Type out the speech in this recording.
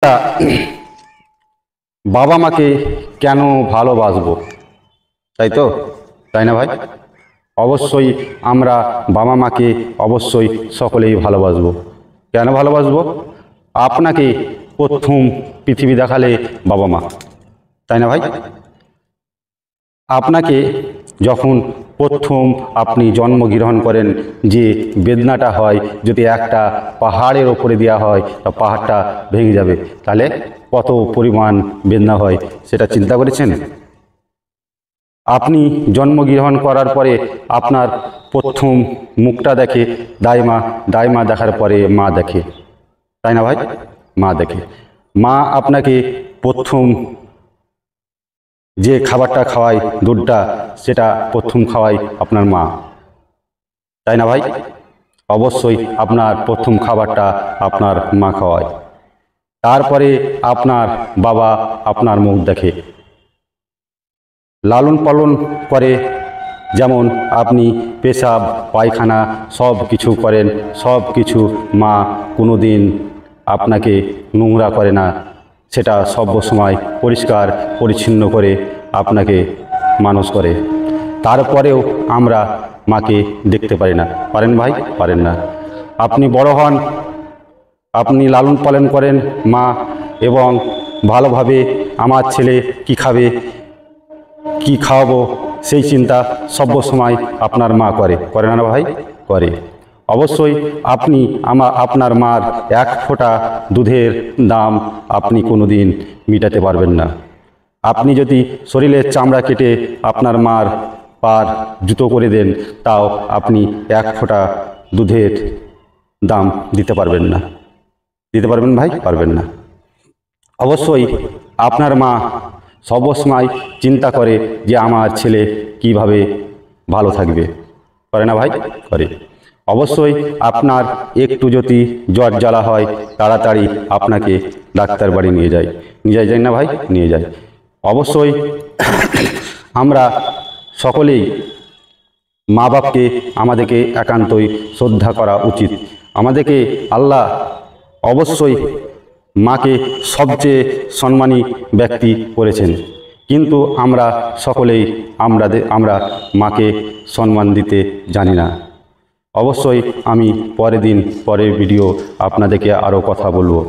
আমরা বাবা মাকে কেন ভালোবাসবো, তাই তো, তাই না ভাই? অবশ্যই আমরা বাবা মাকে অবশ্যই সকলেই ভালোবাসবো। কেন ভালোবাসবো? আপনাকে প্রথম পৃথিবী দেখালে বাবা মা, তাই না ভাই? আপনাকে যখন প্রথম আপনি জন্মগ্রহণ করেন, যে বেদনাটা হয়, যদি একটা পাহাড়ের ওপরে দেওয়া হয় তা পাহাড়টা ভেঙে যাবে, তাহলে কত পরিমাণ বেদনা হয় সেটা চিন্তা করেছেন? আপনি জন্মগ্রহণ করার পরে আপনার প্রথম মুখটা দেখে দাইমা, দাইমা দেখার পরে মা দেখে, তাই না ভাই? মা দেখে। মা আপনাকে প্রথম যে খাবারটা খাওয়ায়, দুধটা, সেটা প্রথম খাওয়ায় আপনার মা, তাই না ভাই? অবশ্যই আপনার প্রথম খাবারটা আপনার মা খাওয়ায়। তারপরে আপনার বাবা আপনার মুখ দেখে, লালন পালন করে। যেমন আপনি পেশাব পায়খানা সব কিছু করেন, সব কিছু মা কোনো দিন আপনাকে নোংরা করে না, সেটা সর্বসময় পরিষ্কার পরিচ্ছন্ন করে আপনাকে মানুষ করে। তারপরেও আমরা মাকে দেখতে পারি না, পারেন ভাই? পারেন না। আপনি বড় হন, আপনি লালন পালন করেন মা, এবং ভালোভাবে আমার ছেলে কি খাবে, কি খাওয়াবো, সেই চিন্তা সর্বসময় আপনার মা করে, করে না ভাই? করে। অবশ্যই আপনি আপনার মার এক ফোঁটা দুধের দাম আপনি কোনো দিন মেটাতে পারবেন না। আপনি যদি শরীরের চামড়া কেটে আপনার মার পার জুতো করে দেন, তাও আপনি এক ফোঁটা দুধের দাম দিতে পারবেন না। দিতে পারবেন ভাই? পারবেন না। অবশ্যই আপনার মা সর্বসময় চিন্তা করে যে আমার ছেলে কিভাবে ভালো থাকবে, করে না ভাই? করে। অবশ্যই আপনার একটু যদি জ্বর জ্বালা হয়, তাড়াতাড়ি আপনাকে ডাক্তার বাড়ি নিয়ে যায়, নিয়ে যায় না ভাই? নিয়ে যায়। অবশ্যই আমরা সকলেই মা বাপকে আমাদেরকে একান্তই শ্রদ্ধা করা উচিত। আমাদেরকে আল্লাহ অবশ্যই মাকে সবচেয়ে সম্মানী ব্যক্তি করেছেন, কিন্তু আমরা সকলেই আমরা মাকে সম্মান দিতে জানি না। অবশ্যই আমি পরের ভিডিও আপনাদেরকে আরও কথা বলবো।